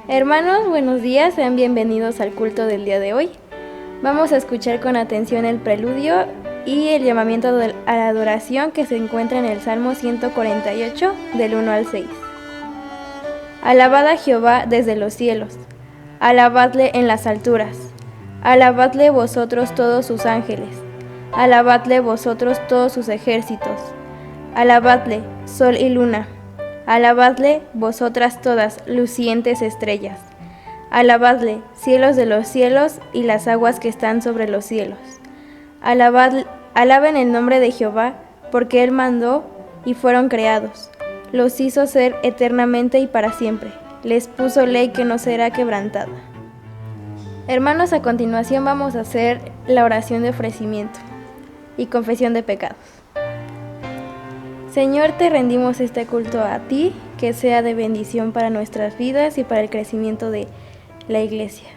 Hermanos, buenos días, sean bienvenidos al culto del día de hoy. Vamos a escuchar con atención el preludio y el llamamiento a la adoración que se encuentra en el Salmo 148, del 1 al 6. Alabad a Jehová desde los cielos, alabadle en las alturas, alabadle vosotros todos sus ángeles, alabadle vosotros todos sus ejércitos, alabadle, sol y luna, alabadle vosotras todas, lucientes estrellas. Alabadle, cielos de los cielos y las aguas que están sobre los cielos. Alaben el nombre de Jehová, porque Él mandó y fueron creados. Los hizo ser eternamente y para siempre. Les puso ley que no será quebrantada. Hermanos, a continuación vamos a hacer la oración de ofrecimiento y confesión de pecados. Señor, te rendimos este culto a ti, que sea de bendición para nuestras vidas y para el crecimiento de la iglesia.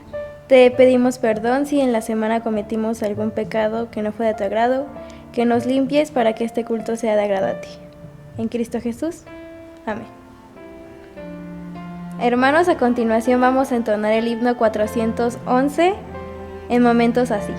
Te pedimos perdón si en la semana cometimos algún pecado que no fue de tu agrado, que nos limpies para que este culto sea de agrado a ti. En Cristo Jesús. Amén. Hermanos, a continuación vamos a entonar el himno 411 en momentos así.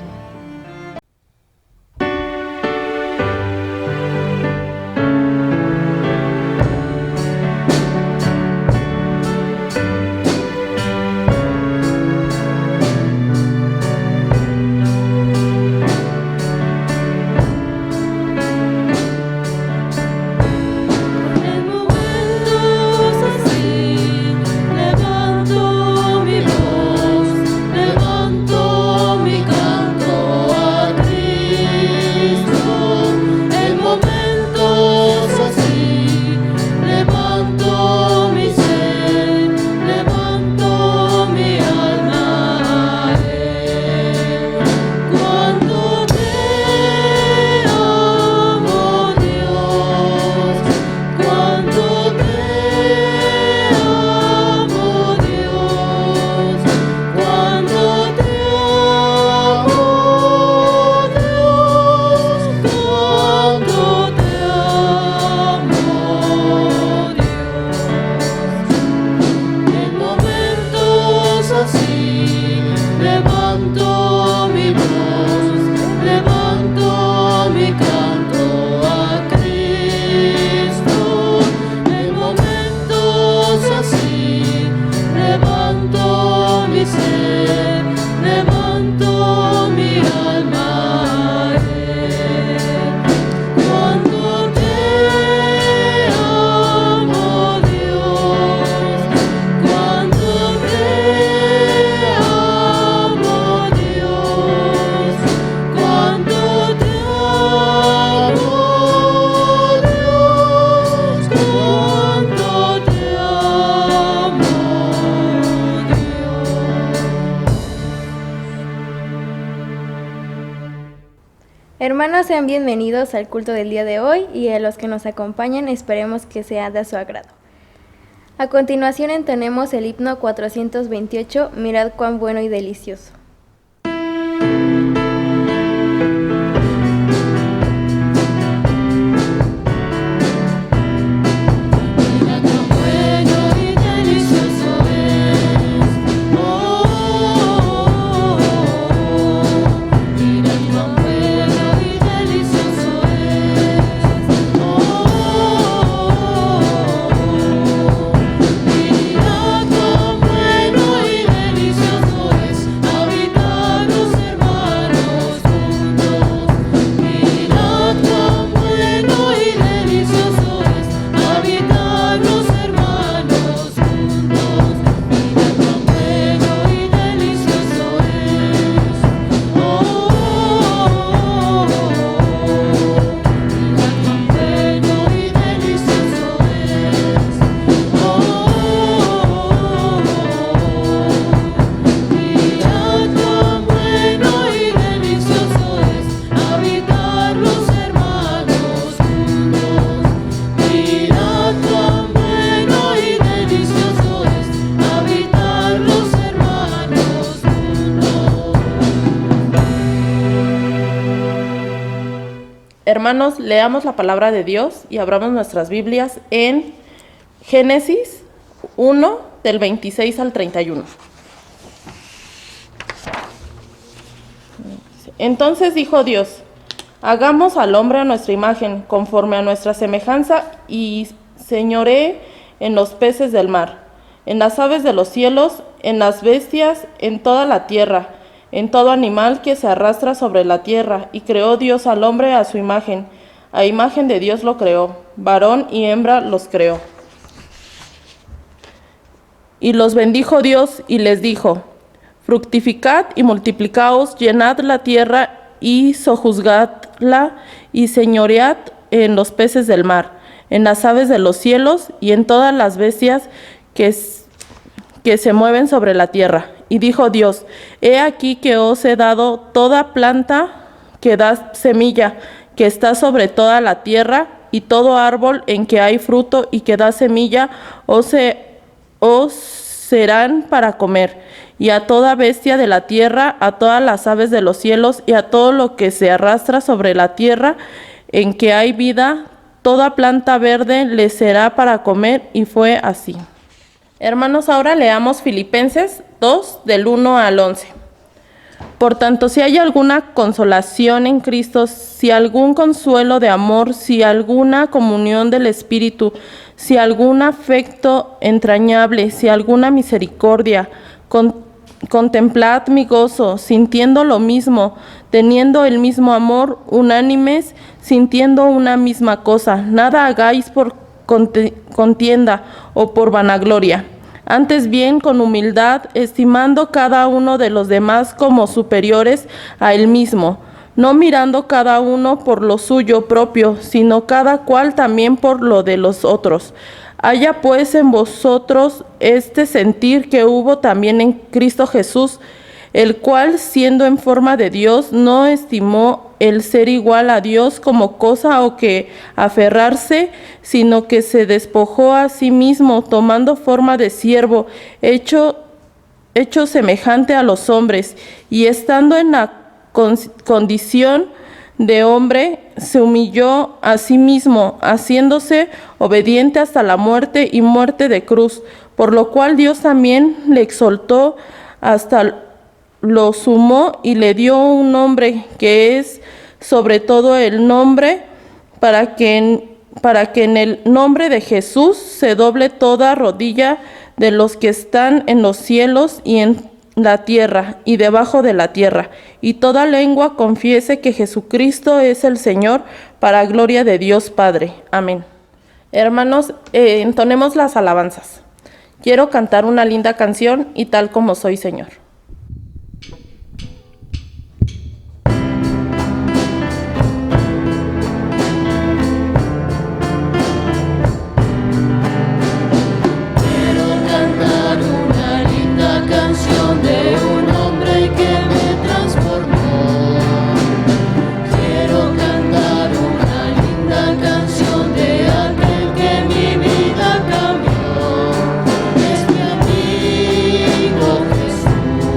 Hermanos, sean bienvenidos al culto del día de hoy y a los que nos acompañan esperemos que sea de su agrado. A continuación entonemos el himno 428, Mirad cuán bueno y delicioso. Hermanos, leamos la palabra de Dios y abramos nuestras Biblias en Génesis 1, del 26 al 31. Entonces dijo Dios: hagamos al hombre a nuestra imagen, conforme a nuestra semejanza, y señoree en los peces del mar, en las aves de los cielos, en las bestias, en toda la tierra, en todo animal que se arrastra sobre la tierra. Y creó Dios al hombre a su imagen, a imagen de Dios lo creó, varón y hembra los creó. Y los bendijo Dios y les dijo: fructificad y multiplicaos, llenad la tierra y sojuzgadla, y señoread en los peces del mar, en las aves de los cielos y en todas las bestias que se mueven sobre la tierra. Y dijo Dios: he aquí que os he dado toda planta que da semilla, que está sobre toda la tierra, y todo árbol en que hay fruto y que da semilla, os serán para comer, y a toda bestia de la tierra, a todas las aves de los cielos, y a todo lo que se arrastra sobre la tierra, en que hay vida, toda planta verde les será para comer. Y fue así. Hermanos, ahora leamos Filipenses 2, del 1 al 11. Por tanto, si hay alguna consolación en Cristo, si algún consuelo de amor, si alguna comunión del Espíritu, si algún afecto entrañable, si alguna misericordia, contemplad mi gozo, sintiendo lo mismo, teniendo el mismo amor, unánimes, sintiendo una misma cosa. Nada hagáis por contienda o por vanagloria. Antes bien, con humildad, estimando cada uno de los demás como superiores a él mismo, no mirando cada uno por lo suyo propio, sino cada cual también por lo de los otros. Haya pues en vosotros este sentir que hubo también en Cristo Jesús, el cual, siendo en forma de Dios, no estimó el ser igual a Dios como cosa o que aferrarse, sino que se despojó a sí mismo, tomando forma de siervo, hecho semejante a los hombres, y estando en la condición de hombre, se humilló a sí mismo, haciéndose obediente hasta la muerte y muerte de cruz, por lo cual Dios también le exaltó hasta lo sumó y le dio un nombre que es sobre todo el nombre, para que en el nombre de Jesús se doble toda rodilla de los que están en los cielos y en la tierra y debajo de la tierra, y toda lengua confiese que Jesucristo es el Señor, para gloria de Dios Padre. Amén. Hermanos, entonemos las alabanzas. Quiero cantar una linda canción, y tal como soy, Señor. Jesús.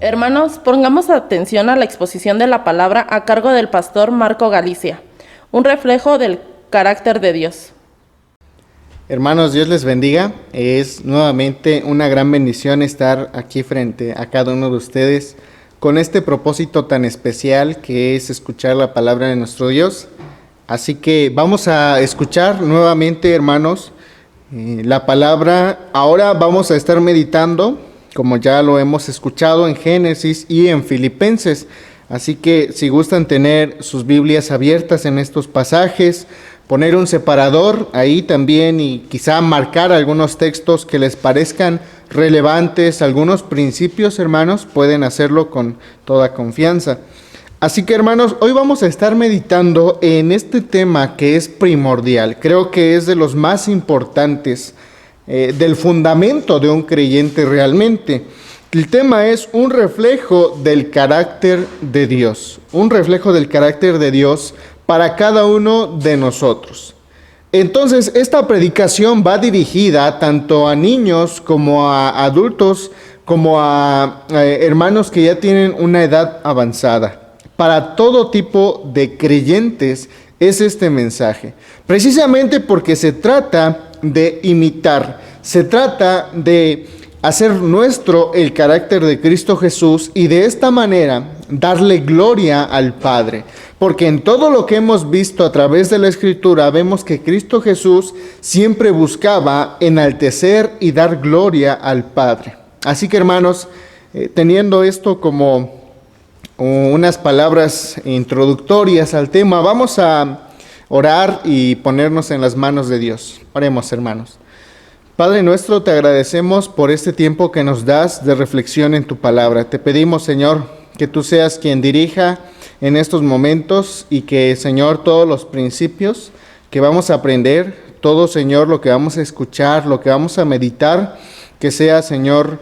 Hermanos, pongamos atención a la exposición de la palabra a cargo del pastor Marco Galicia, un reflejo del carácter de Dios. Hermanos, Dios les bendiga. Es nuevamente una gran bendición estar aquí frente a cada uno de ustedes con este propósito tan especial que es escuchar la palabra de nuestro Dios. Así que vamos a escuchar nuevamente, hermanos, la palabra. Ahora vamos a estar meditando, como ya lo hemos escuchado, en Génesis y en Filipenses. Así que si gustan tener sus Biblias abiertas en estos pasajes, poner un separador ahí también y quizá marcar algunos textos que les parezcan relevantes, algunos principios, hermanos, pueden hacerlo con toda confianza. Así que, hermanos, hoy vamos a estar meditando en este tema que es primordial. Creo que es de los más importantes, del fundamento de un creyente realmente. El tema es un reflejo del carácter de Dios, un reflejo del carácter de Dios para cada uno de nosotros. Entonces, esta predicación va dirigida tanto a niños como a adultos, como a hermanos que ya tienen una edad avanzada. Para todo tipo de creyentes es este mensaje, precisamente porque se trata de imitar, se trata de hacer nuestro el carácter de Cristo Jesús y de esta manera darle gloria al Padre. Porque en todo lo que hemos visto a través de la Escritura vemos que Cristo Jesús siempre buscaba enaltecer y dar gloria al Padre. Así que, hermanos, teniendo esto como unas palabras introductorias al tema, vamos a orar y ponernos en las manos de Dios. Oremos, hermanos. Padre nuestro, te agradecemos por este tiempo que nos das de reflexión en tu palabra. Te pedimos, Señor, que tú seas quien dirija en estos momentos y que, Señor, todos los principios que vamos a aprender, todo, Señor, lo que vamos a escuchar, lo que vamos a meditar, que sea, Señor,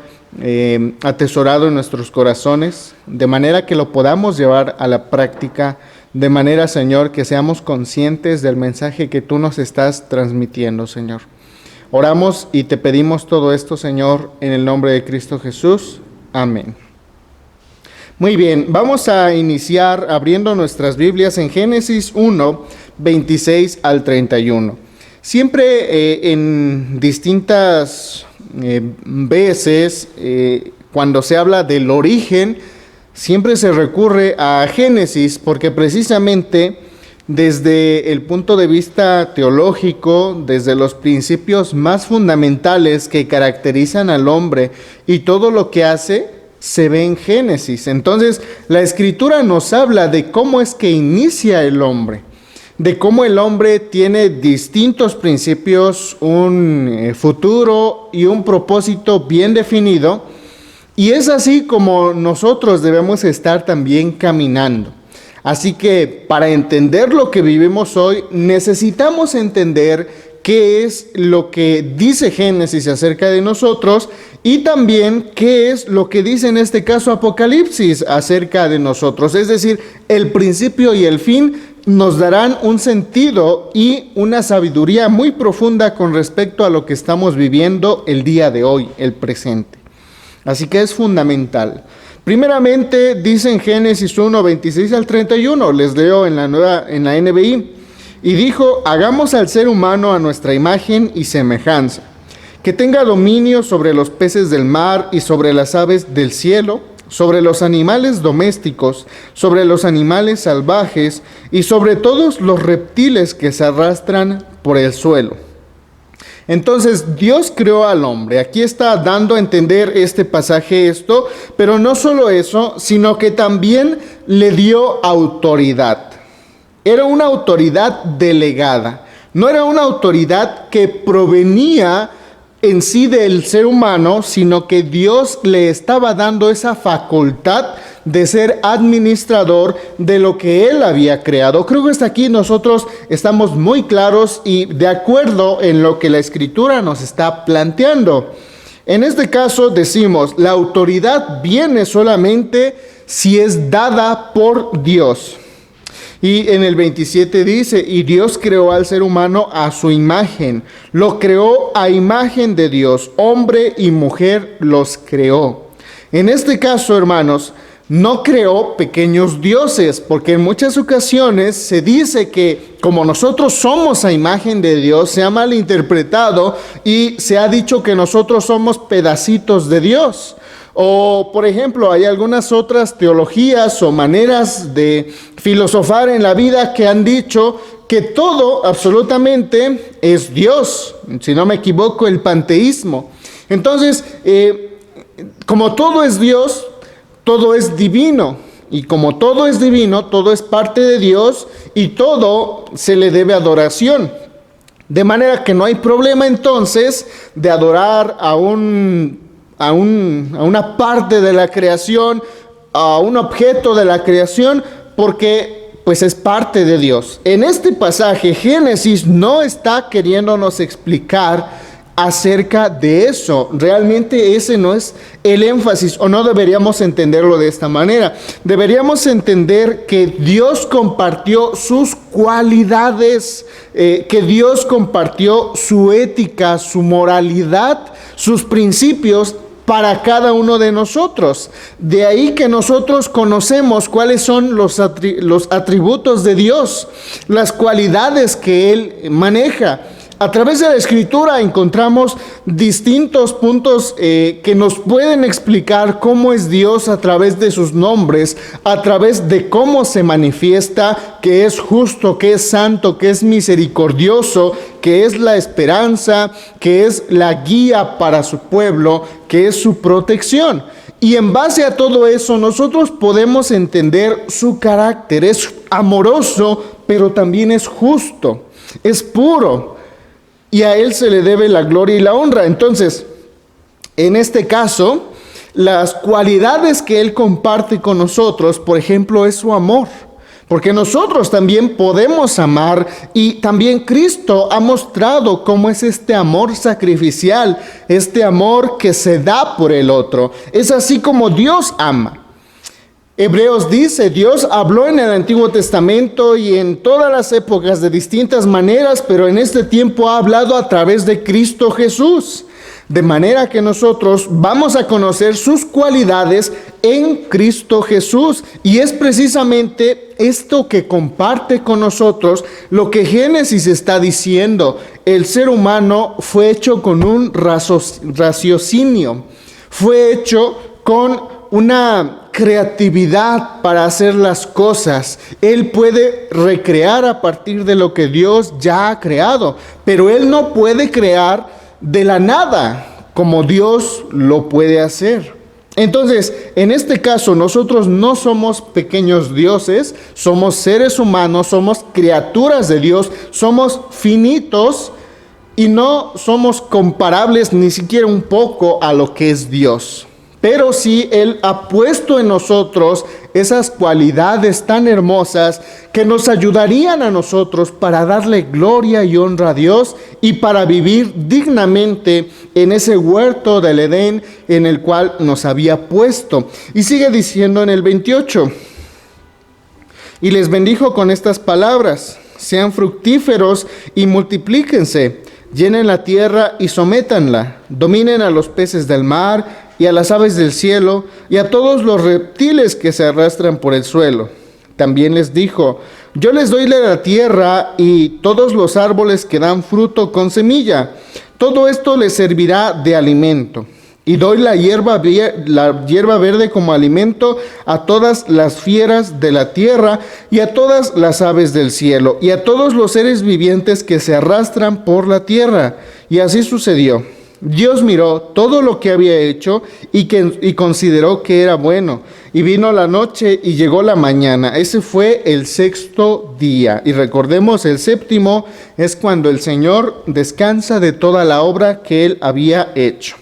atesorado en nuestros corazones, de manera que lo podamos llevar a la práctica, de manera, Señor, que seamos conscientes del mensaje que tú nos estás transmitiendo, Señor. Oramos y te pedimos todo esto, Señor, en el nombre de Cristo Jesús. Amén. Muy bien, vamos a iniciar abriendo nuestras Biblias en Génesis 1, 26 al 31. Siempre en distintas veces, cuando se habla del origen, siempre se recurre a Génesis, porque precisamente desde el punto de vista teológico, desde los principios más fundamentales que caracterizan al hombre y todo lo que hace, se ve en Génesis. Entonces, la Escritura nos habla de cómo es que inicia el hombre, de cómo el hombre tiene distintos principios, un futuro y un propósito bien definido, y es así como nosotros debemos estar también caminando. Así que para entender lo que vivimos hoy, necesitamos entender qué es lo que dice Génesis acerca de nosotros y también qué es lo que dice en este caso Apocalipsis acerca de nosotros. Es decir, el principio y el fin nos darán un sentido y una sabiduría muy profunda con respecto a lo que estamos viviendo el día de hoy, el presente. Así que es fundamental. Primeramente dice en Génesis 1, 26 al 31, les leo en la NBI, y dijo: hagamos al ser humano a nuestra imagen y semejanza, que tenga dominio sobre los peces del mar y sobre las aves del cielo, sobre los animales domésticos, sobre los animales salvajes y sobre todos los reptiles que se arrastran por el suelo. Entonces Dios creó al hombre. Aquí está dando a entender este pasaje esto, pero no solo eso, sino que también le dio autoridad. Era una autoridad delegada, no era una autoridad que provenía en sí del ser humano, sino que Dios le estaba dando esa facultad de ser administrador de lo que Él había creado. Creo que hasta aquí nosotros estamos muy claros y de acuerdo en lo que la Escritura nos está planteando. En este caso decimos, la autoridad viene solamente si es dada por Dios. Y en el 27 dice, y Dios creó al ser humano a su imagen, lo creó a imagen de Dios, hombre y mujer los creó. En este caso, hermanos, no creó pequeños dioses, porque en muchas ocasiones se dice que como nosotros somos a imagen de Dios, se ha malinterpretado y se ha dicho que nosotros somos pedacitos de Dios. O, por ejemplo, hay algunas otras teologías o maneras de filosofar en la vida que han dicho que todo absolutamente es Dios. Si no me equivoco, el panteísmo. Entonces, como todo es Dios, todo es divino. Y como todo es divino, todo es parte de Dios y todo se le debe adoración. De manera que no hay problema entonces de adorar a una parte de la creación, a un objeto de la creación, porque pues es parte de Dios. En este pasaje, Génesis no está queriéndonos explicar acerca de eso. Realmente ese no es el énfasis, o no deberíamos entenderlo de esta manera. Deberíamos entender que Dios compartió sus cualidades, que Dios compartió su ética, su moralidad, sus principios para cada uno de nosotros. De ahí que nosotros conocemos cuáles son los atributos de Dios, las cualidades que Él maneja. A través de la Escritura encontramos distintos puntos que nos pueden explicar cómo es Dios a través de sus nombres, a través de cómo se manifiesta, que es justo, que es santo, que es misericordioso, que es la esperanza, que es la guía para su pueblo, que es su protección. Y en base a todo eso nosotros podemos entender su carácter. Es amoroso, pero también es justo, es puro. Y a Él se le debe la gloria y la honra. Entonces, en este caso, las cualidades que Él comparte con nosotros, por ejemplo, es su amor. Porque nosotros también podemos amar, y también Cristo ha mostrado cómo es este amor sacrificial, este amor que se da por el otro. Es así como Dios ama. Hebreos dice, Dios habló en el Antiguo Testamento y en todas las épocas de distintas maneras, pero en este tiempo ha hablado a través de Cristo Jesús. De manera que nosotros vamos a conocer sus cualidades en Cristo Jesús. Y es precisamente esto que comparte con nosotros lo que Génesis está diciendo. El ser humano fue hecho con un raciocinio, fue hecho con una creatividad para hacer las cosas. Él puede recrear a partir de lo que Dios ya ha creado, pero Él no puede crear de la nada como Dios lo puede hacer. Entonces, en este caso, nosotros no somos pequeños dioses, somos seres humanos, somos criaturas de Dios, somos finitos y no somos comparables ni siquiera un poco a lo que es Dios. Pero sí, Él ha puesto en nosotros esas cualidades tan hermosas que nos ayudarían a nosotros para darle gloria y honra a Dios y para vivir dignamente en ese huerto del Edén en el cual nos había puesto. Y sigue diciendo en el 28, y les bendijo con estas palabras: sean fructíferos y multiplíquense, llenen la tierra y sométanla, dominen a los peces del mar y a las aves del cielo, y a todos los reptiles que se arrastran por el suelo. También les dijo: yo les doy la tierra y todos los árboles que dan fruto con semilla. Todo esto les servirá de alimento. Y doy la hierba verde como alimento a todas las fieras de la tierra y a todas las aves del cielo y a todos los seres vivientes que se arrastran por la tierra. Y así sucedió. Dios miró todo lo que había hecho y consideró que era bueno. Y vino la noche y llegó la mañana. Ese fue el sexto día. Y recordemos, el séptimo es cuando el Señor descansa de toda la obra que Él había hecho.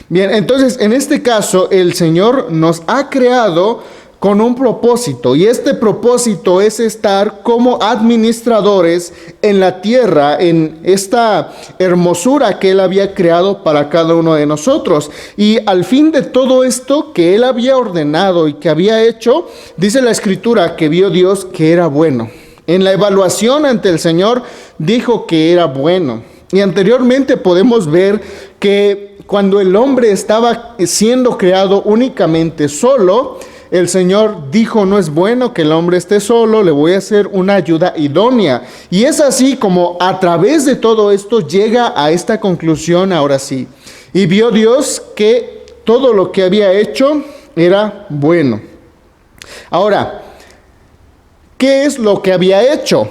Bien, entonces en este caso el Señor nos ha creado con un propósito, y este propósito es estar como administradores en la tierra, en esta hermosura que Él había creado para cada uno de nosotros. Y al fin de todo esto que Él había ordenado y que había hecho, dice la Escritura que vio Dios que era bueno. En la evaluación ante el Señor dijo que era bueno. Y anteriormente podemos ver que cuando el hombre estaba siendo creado únicamente solo, el Señor dijo: no es bueno que el hombre esté solo, le voy a hacer una ayuda idónea. Y es así como a través de todo esto llega a esta conclusión ahora sí. Y vio Dios que todo lo que había hecho era bueno. Ahora, ¿qué es lo que había hecho?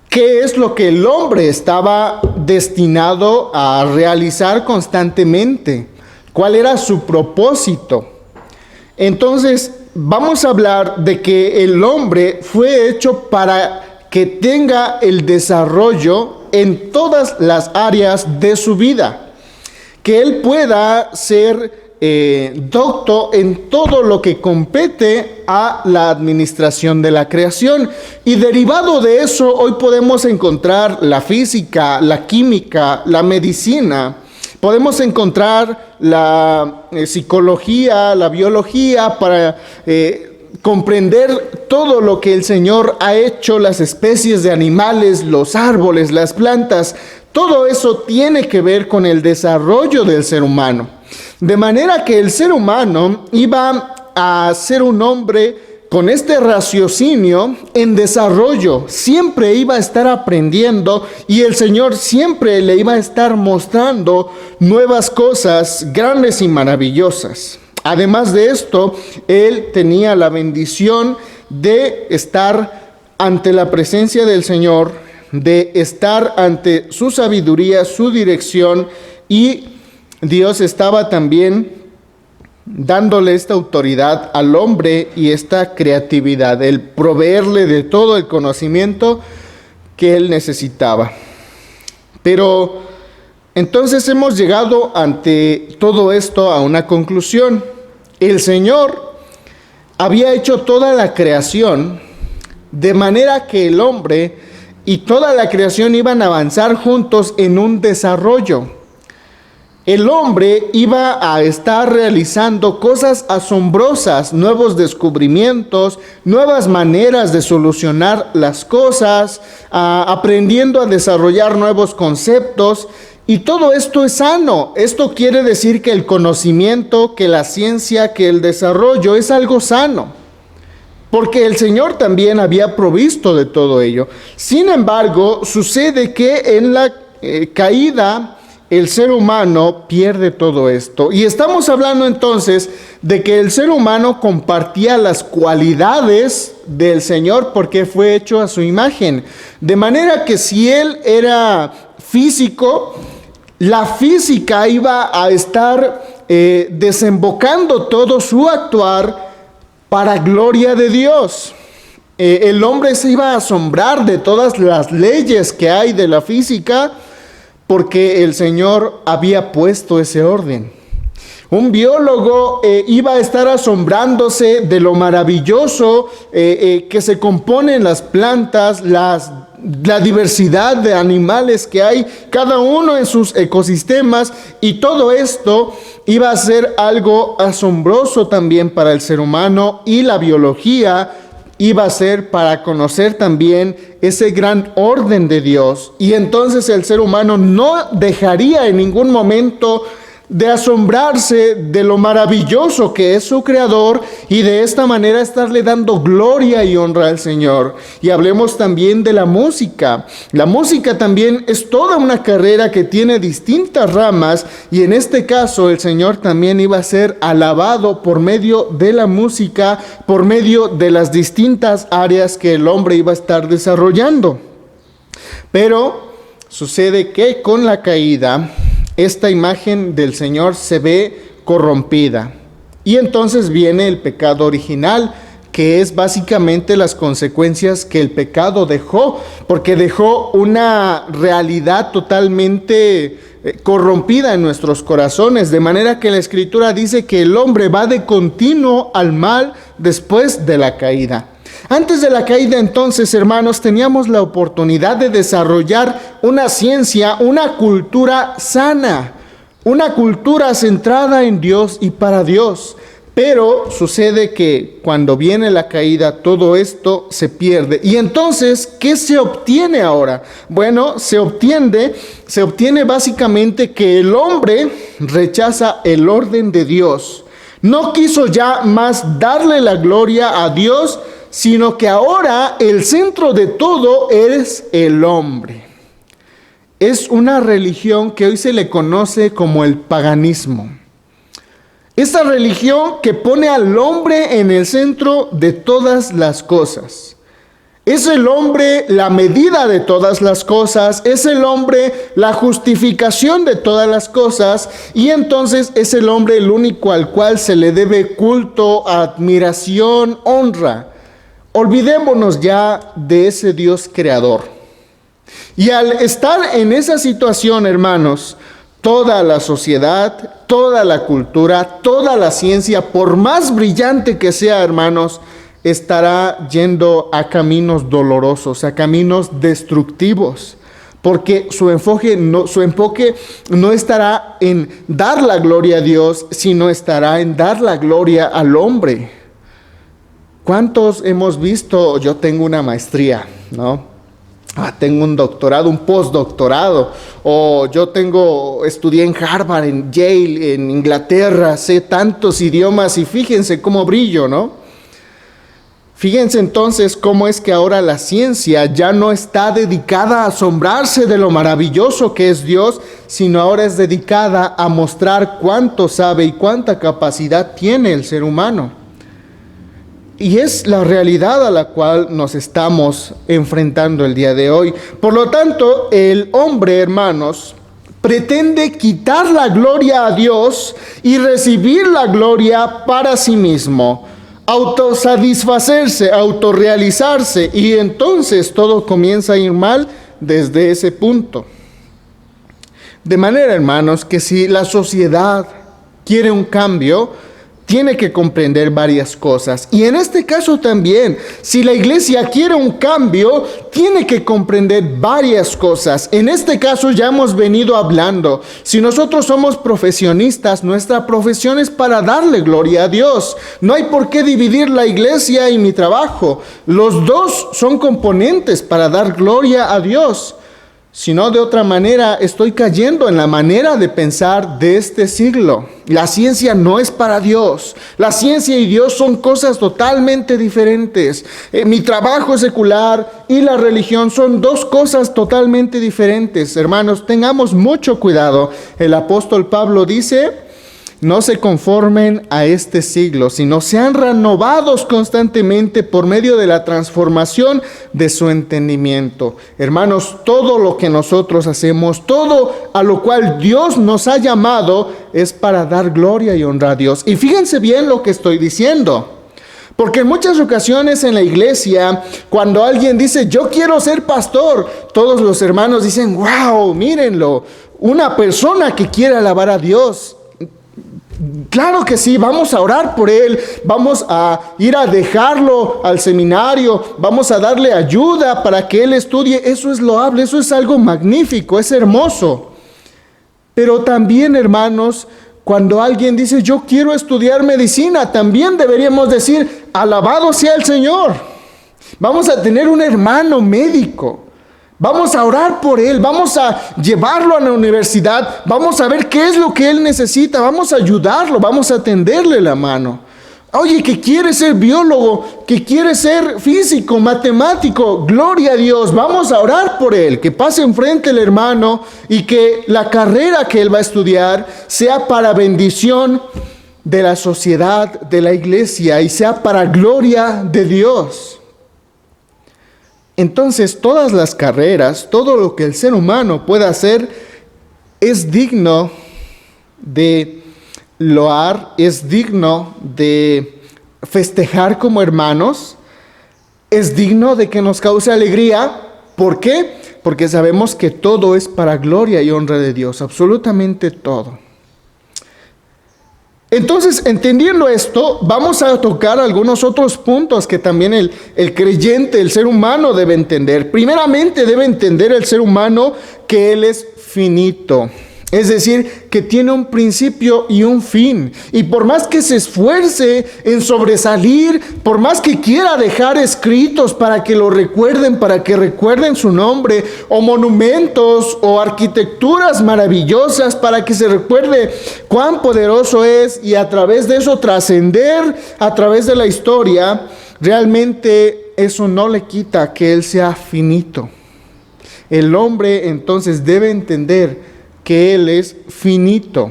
¿Qué es lo que el hombre estaba destinado a realizar constantemente? ¿Cuál era su propósito? Entonces, vamos a hablar de que el hombre fue hecho para que tenga el desarrollo en todas las áreas de su vida. Que él pueda ser docto en todo lo que compete a la administración de la creación. Y derivado de eso, hoy podemos encontrar la física, la química, la medicina. Podemos encontrar la psicología, la biología para comprender todo lo que el Señor ha hecho, las especies de animales, los árboles, las plantas. Todo eso tiene que ver con el desarrollo del ser humano. De manera que el ser humano iba a ser un hombre con este raciocinio en desarrollo, siempre iba a estar aprendiendo y el Señor siempre le iba a estar mostrando nuevas cosas grandes y maravillosas. Además de esto, él tenía la bendición de estar ante la presencia del Señor, de estar ante su sabiduría, su dirección, y Dios estaba también dándole esta autoridad al hombre y esta creatividad, el proveerle de todo el conocimiento que él necesitaba. Pero entonces hemos llegado ante todo esto a una conclusión. El Señor había hecho toda la creación de manera que el hombre y toda la creación iban a avanzar juntos en un desarrollo. El hombre iba a estar realizando cosas asombrosas, nuevos descubrimientos, nuevas maneras de solucionar las cosas, aprendiendo a desarrollar nuevos conceptos, y todo esto es sano. Esto quiere decir que el conocimiento, que la ciencia, que el desarrollo es algo sano, porque el Señor también había provisto de todo ello. Sin embargo, sucede que en la caída el ser humano pierde todo esto. Y estamos hablando entonces de que el ser humano compartía las cualidades del Señor porque fue hecho a su imagen. De manera que si él era físico, la física iba a estar desembocando todo su actuar para gloria de Dios. El hombre se iba a asombrar de todas las leyes que hay de la física, porque el Señor había puesto ese orden. Un biólogo iba a estar asombrándose de lo maravilloso que se componen las plantas, la diversidad de animales que hay, cada uno en sus ecosistemas, y todo esto iba a ser algo asombroso también para el ser humano, y la biología iba a ser para conocer también ese gran orden de Dios. Y entonces el ser humano no dejaría en ningún momento de asombrarse de lo maravilloso que es su Creador, y de esta manera estarle dando gloria y honra al Señor. Y hablemos también de la música. La música también es toda una carrera que tiene distintas ramas, y en este caso el Señor también iba a ser alabado por medio de la música, por medio de las distintas áreas que el hombre iba a estar desarrollando. Pero sucede que con la caída, esta imagen del Señor se ve corrompida. Y entonces viene el pecado original, que es básicamente las consecuencias que el pecado dejó, porque dejó una realidad totalmente corrompida en nuestros corazones, de manera que la Escritura dice que el hombre va de continuo al mal después de la caída. Antes de la caída, entonces, hermanos, teníamos la oportunidad de desarrollar una ciencia, una cultura sana, una cultura centrada en Dios y para Dios. Pero sucede que cuando viene la caída, todo esto se pierde. Y entonces, ¿qué se obtiene ahora? Bueno, se obtiene básicamente que el hombre rechaza el orden de Dios. No quiso ya más darle la gloria a Dios, sino que ahora el centro de todo es el hombre. Es una religión que hoy se le conoce como el paganismo. Esta religión que pone al hombre en el centro de todas las cosas. Es el hombre la medida de todas las cosas, es el hombre la justificación de todas las cosas, y entonces es el hombre el único al cual se le debe culto, admiración, honra. Olvidémonos ya de ese Dios creador. Y al estar en esa situación, hermanos, toda la sociedad, toda la cultura, toda la ciencia, por más brillante que sea, hermanos, estará yendo a caminos dolorosos, a caminos destructivos, porque su enfoque no estará en dar la gloria a Dios, sino estará en dar la gloria al hombre. ¿Cuántos hemos visto? Yo tengo una maestría, ¿no? Tengo un doctorado, un postdoctorado, o estudié en Harvard, en Yale, en Inglaterra, sé tantos idiomas y fíjense cómo brillo, ¿no? Fíjense entonces cómo es que ahora la ciencia ya no está dedicada a asombrarse de lo maravilloso que es Dios, sino ahora es dedicada a mostrar cuánto sabe y cuánta capacidad tiene el ser humano. Y es la realidad a la cual nos estamos enfrentando el día de hoy. Por lo tanto, el hombre, hermanos, pretende quitar la gloria a Dios y recibir la gloria para sí mismo, autosatisfacerse, autorrealizarse, y entonces todo comienza a ir mal desde ese punto. De manera, hermanos, que si la sociedad quiere un cambio, tiene que comprender varias cosas. Y en este caso también, si la iglesia quiere un cambio, tiene que comprender varias cosas. En este caso ya hemos venido hablando. Si nosotros somos profesionistas, nuestra profesión es para darle gloria a Dios. No hay por qué dividir la iglesia y mi trabajo. Los dos son componentes para dar gloria a Dios. Si no, de otra manera, estoy cayendo en la manera de pensar de este siglo. La ciencia no es para Dios. La ciencia y Dios son cosas totalmente diferentes. Mi trabajo secular y la religión son dos cosas totalmente diferentes. Hermanos, tengamos mucho cuidado. El apóstol Pablo dice: no se conformen a este siglo, sino sean renovados constantemente por medio de la transformación de su entendimiento. Hermanos, todo lo que nosotros hacemos, todo a lo cual Dios nos ha llamado, es para dar gloria y honra a Dios. Y fíjense bien lo que estoy diciendo. Porque en muchas ocasiones en la iglesia, cuando alguien dice, yo quiero ser pastor, todos los hermanos dicen, wow, mírenlo, una persona que quiere alabar a Dios. Claro que sí, vamos a orar por él, vamos a ir a dejarlo al seminario, vamos a darle ayuda para que él estudie. Eso es loable, eso es algo magnífico, es hermoso. Pero también, hermanos, cuando alguien dice, yo quiero estudiar medicina, también deberíamos decir, alabado sea el Señor. Vamos a tener un hermano médico. Vamos a orar por él, vamos a llevarlo a la universidad, vamos a ver qué es lo que él necesita, vamos a ayudarlo, vamos a tenderle la mano. Oye, que quiere ser biólogo, que quiere ser físico, matemático, gloria a Dios, vamos a orar por él, que pase enfrente el hermano y que la carrera que él va a estudiar sea para bendición de la sociedad, de la iglesia, y sea para gloria de Dios. Entonces, todas las carreras, todo lo que el ser humano pueda hacer, es digno de loar, es digno de festejar como hermanos, es digno de que nos cause alegría. ¿Por qué? Porque sabemos que todo es para gloria y honra de Dios, absolutamente todo. Entonces, entendiendo esto, vamos a tocar algunos otros puntos que también el creyente, el ser humano debe entender. Primeramente, debe entender el ser humano que él es finito. Es decir, que tiene un principio y un fin. Y por más que se esfuerce en sobresalir, por más que quiera dejar escritos para que lo recuerden, para que recuerden su nombre, o monumentos o arquitecturas maravillosas para que se recuerde cuán poderoso es, y a través de eso trascender a través de la historia, realmente eso no le quita que Él sea finito. El hombre entonces debe entender que Él es finito,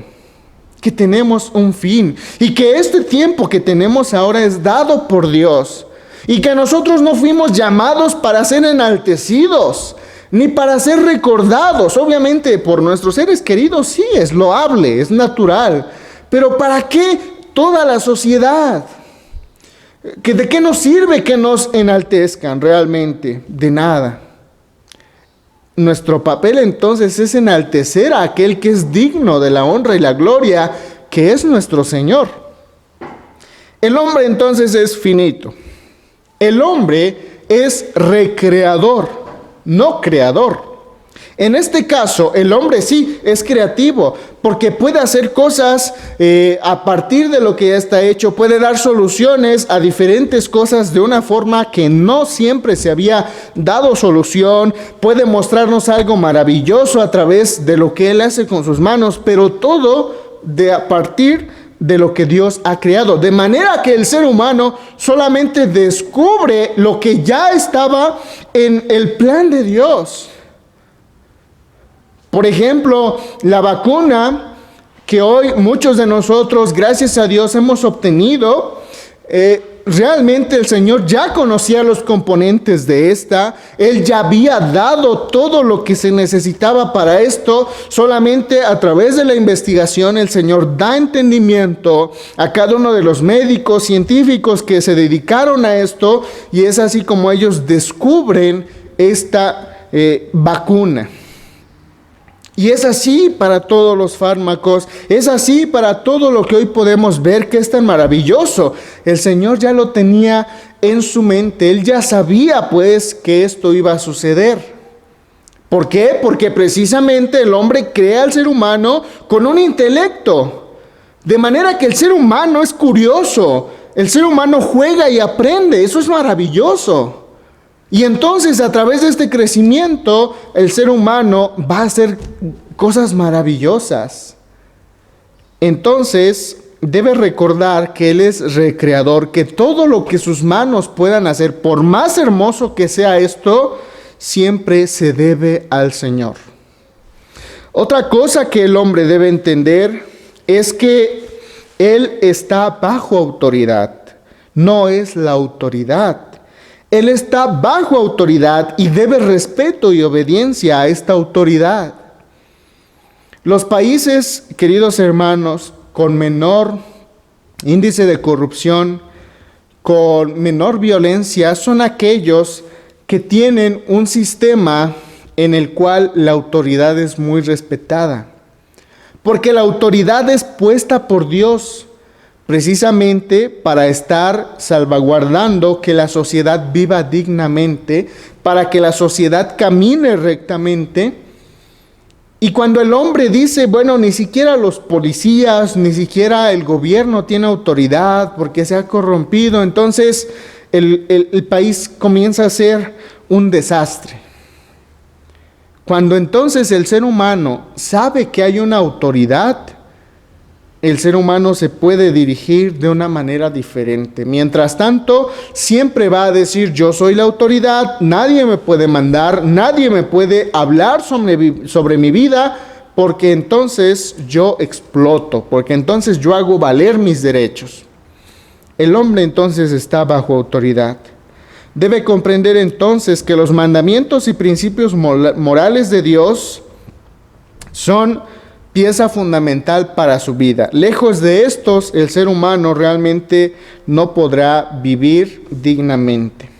que tenemos un fin, y que este tiempo que tenemos ahora es dado por Dios, y que nosotros no fuimos llamados para ser enaltecidos, ni para ser recordados. Obviamente por nuestros seres queridos sí, es loable, es natural, pero ¿para qué toda la sociedad? ¿De qué nos sirve que nos enaltezcan realmente? De nada. Nuestro papel entonces es enaltecer a aquel que es digno de la honra y la gloria, que es nuestro Señor. El hombre entonces es finito. El hombre es recreador, no creador. En este caso, el hombre sí es creativo, porque puede hacer cosas a partir de lo que ya está hecho, puede dar soluciones a diferentes cosas de una forma que no siempre se había dado solución, puede mostrarnos algo maravilloso a través de lo que Él hace con sus manos, pero todo a partir de lo que Dios ha creado, de manera que el ser humano solamente descubre lo que ya estaba en el plan de Dios. Por ejemplo, la vacuna que hoy muchos de nosotros, gracias a Dios, hemos obtenido, realmente el Señor ya conocía los componentes de esta. Él ya había dado todo lo que se necesitaba para esto. Solamente a través de la investigación el Señor da entendimiento a cada uno de los médicos, científicos que se dedicaron a esto, y es así como ellos descubren esta vacuna. Y es así para todos los fármacos, es así para todo lo que hoy podemos ver que es tan maravilloso. El Señor ya lo tenía en su mente, Él ya sabía pues que esto iba a suceder. ¿Por qué? Porque precisamente el hombre crea al ser humano con un intelecto, de manera que el ser humano es curioso, el ser humano juega y aprende, eso es maravilloso. Y entonces a través de este crecimiento el ser humano va a hacer cosas maravillosas. Entonces debe recordar que Él es recreador, que todo lo que sus manos puedan hacer, por más hermoso que sea esto, siempre se debe al Señor. Otra cosa que el hombre debe entender es que Él está bajo autoridad, no es la autoridad. Él está bajo autoridad y debe respeto y obediencia a esta autoridad. Los países, queridos hermanos, con menor índice de corrupción, con menor violencia, son aquellos que tienen un sistema en el cual la autoridad es muy respetada. Porque la autoridad es puesta por Dios, precisamente para estar salvaguardando que la sociedad viva dignamente, para que la sociedad camine rectamente. Y cuando el hombre dice, bueno, ni siquiera los policías, ni siquiera el gobierno tiene autoridad porque se ha corrompido, entonces el país comienza a ser un desastre. Cuando entonces el ser humano sabe que hay una autoridad, el ser humano se puede dirigir de una manera diferente. Mientras tanto, siempre va a decir, yo soy la autoridad, nadie me puede mandar, nadie me puede hablar sobre mi vida, porque entonces yo exploto, porque entonces yo hago valer mis derechos. El hombre entonces está bajo autoridad. Debe comprender entonces que los mandamientos y principios morales de Dios son pieza fundamental para su vida. Lejos de estos, el ser humano realmente no podrá vivir dignamente.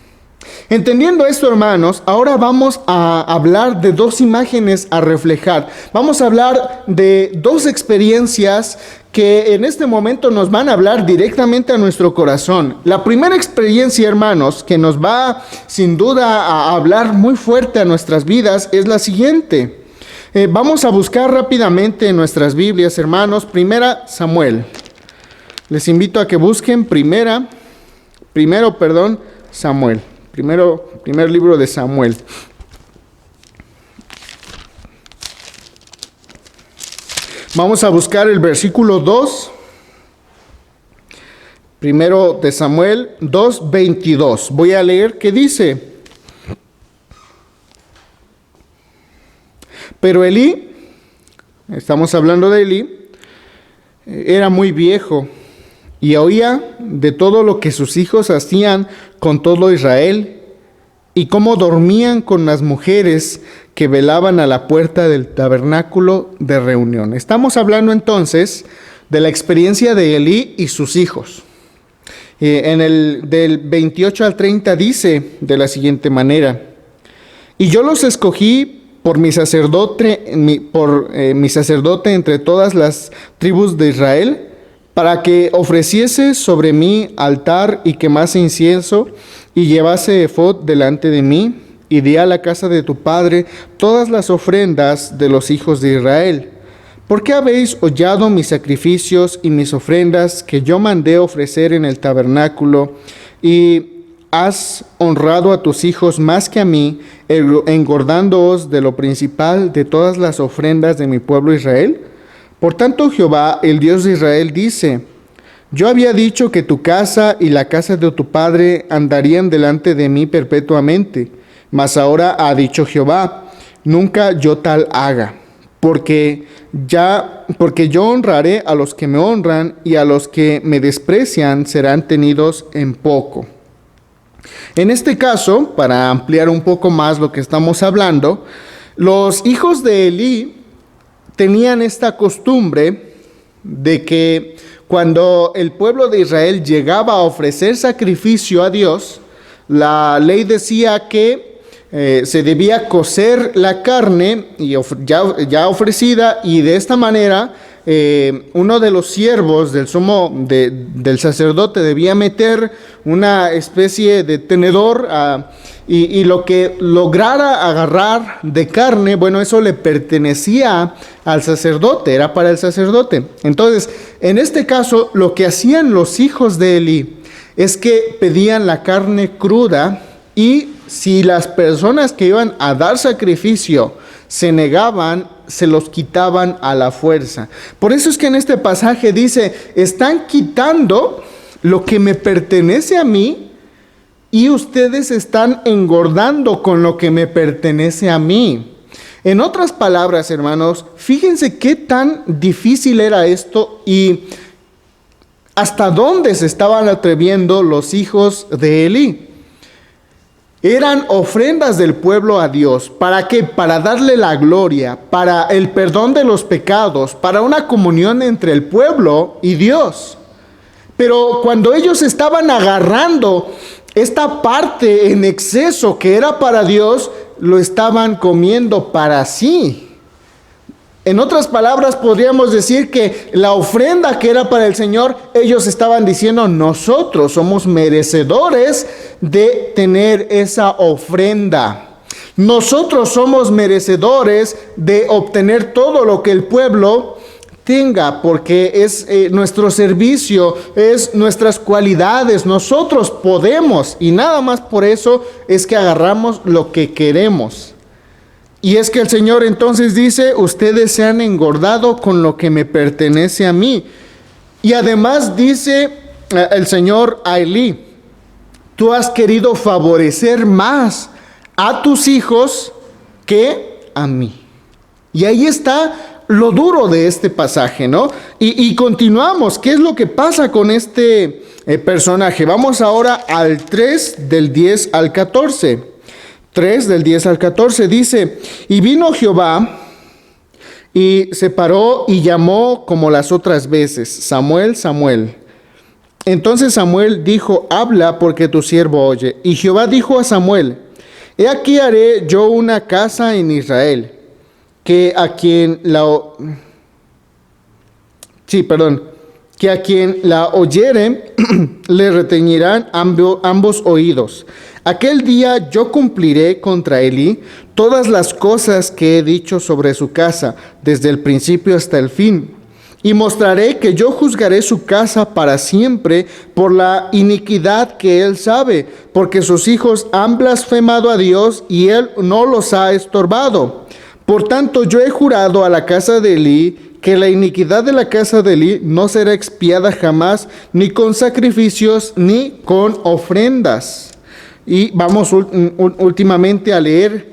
Entendiendo esto, hermanos, ahora vamos a hablar de dos imágenes a reflejar. Vamos a hablar de dos experiencias que en este momento nos van a hablar directamente a nuestro corazón. La primera experiencia, hermanos, que nos va sin duda a hablar muy fuerte a nuestras vidas es la siguiente. Vamos a buscar rápidamente en nuestras Biblias, hermanos, Primera Samuel. Les invito a que busquen primer libro de Samuel. Vamos a buscar el versículo 2. Primero de Samuel 2:22. Voy a leer qué dice. Pero Elí, estamos hablando de Elí, era muy viejo y oía de todo lo que sus hijos hacían con todo Israel y cómo dormían con las mujeres que velaban a la puerta del tabernáculo de reunión. Estamos hablando entonces de la experiencia de Elí y sus hijos. Del 28 al 30 dice de la siguiente manera: y yo los escogí por mi sacerdote entre todas las tribus de Israel, para que ofreciese sobre mí altar y quemase incienso y llevase efod delante de mí, y di a la casa de tu padre todas las ofrendas de los hijos de Israel. ¿Por qué habéis hollado mis sacrificios y mis ofrendas que yo mandé ofrecer en el tabernáculo, y has honrado a tus hijos más que a mí, engordándoos de lo principal de todas las ofrendas de mi pueblo Israel? Por tanto, Jehová, el Dios de Israel, dice: yo había dicho que tu casa y la casa de tu padre andarían delante de mí perpetuamente, mas ahora ha dicho Jehová: nunca yo tal haga, porque yo honraré a los que me honran, y a los que me desprecian serán tenidos en poco. En este caso, para ampliar un poco más lo que estamos hablando, los hijos de Elí tenían esta costumbre de que cuando el pueblo de Israel llegaba a ofrecer sacrificio a Dios, la ley decía que se debía cocer la carne ya ofrecida, y de esta manera uno de los siervos del sacerdote debía meter una especie de tenedor y lo que lograra agarrar de carne, bueno, eso le pertenecía al sacerdote, era para el sacerdote. Entonces, en este caso, lo que hacían los hijos de Elí es que pedían la carne cruda, y si las personas que iban a dar sacrificio se negaban, se los quitaban a la fuerza. Por eso es que en este pasaje dice: están quitando lo que me pertenece a mí, y ustedes están engordando con lo que me pertenece a mí. En otras palabras, hermanos, fíjense qué tan difícil era esto y hasta dónde se estaban atreviendo los hijos de Elí. Eran ofrendas del pueblo a Dios. ¿Para qué? Para darle la gloria, para el perdón de los pecados, para una comunión entre el pueblo y Dios. Pero cuando ellos estaban agarrando esta parte en exceso que era para Dios, lo estaban comiendo para sí. En otras palabras, podríamos decir que la ofrenda que era para el Señor, ellos estaban diciendo: nosotros somos merecedores de tener esa ofrenda. Nosotros somos merecedores de obtener todo lo que el pueblo tenga, porque es nuestro servicio, es nuestras cualidades. Nosotros podemos, y nada más por eso es que agarramos lo que queremos. Y es que el Señor entonces dice: ustedes se han engordado con lo que me pertenece a mí. Y además dice el Señor a Elí: tú has querido favorecer más a tus hijos que a mí. Y ahí está lo duro de este pasaje, ¿no? Y continuamos. ¿Qué es lo que pasa con este personaje? Vamos ahora al 3 del 10 al 14. 3 del 10 al 14 dice: y vino Jehová y se paró y llamó como las otras veces: Samuel, Samuel. Entonces Samuel dijo: habla, porque tu siervo oye. Y Jehová dijo a Samuel: he aquí haré yo una casa en Israel, que a quien la oyere le retañirán ambos oídos. Aquel día yo cumpliré contra Elí todas las cosas que he dicho sobre su casa, desde el principio hasta el fin. Y mostraré que yo juzgaré su casa para siempre por la iniquidad que él sabe, porque sus hijos han blasfemado a Dios y él no los ha estorbado. Por tanto, yo he jurado a la casa de Elí que la iniquidad de la casa de Elí no será expiada jamás, ni con sacrificios, ni con ofrendas. Y vamos últimamente a leer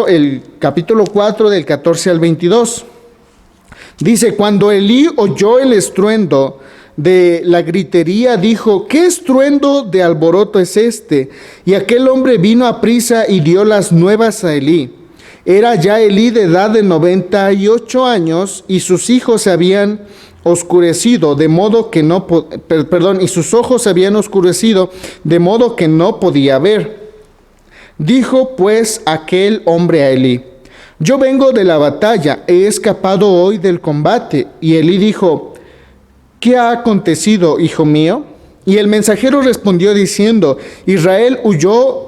el capítulo 4 del 14 al 22. Dice, cuando Elí oyó el estruendo de la gritería, dijo, ¿qué estruendo de alboroto es este? Y aquel hombre vino aprisa y dio las nuevas a Elí. Era ya Elí de edad de 98 años y sus hijos se habían oscurecido, de modo que y sus ojos se habían oscurecido, de modo que no podía ver. Dijo pues aquel hombre a Elí, yo vengo de la batalla, he escapado hoy del combate. Y Elí dijo, ¿qué ha acontecido, hijo mío? Y el mensajero respondió diciendo, Israel huyó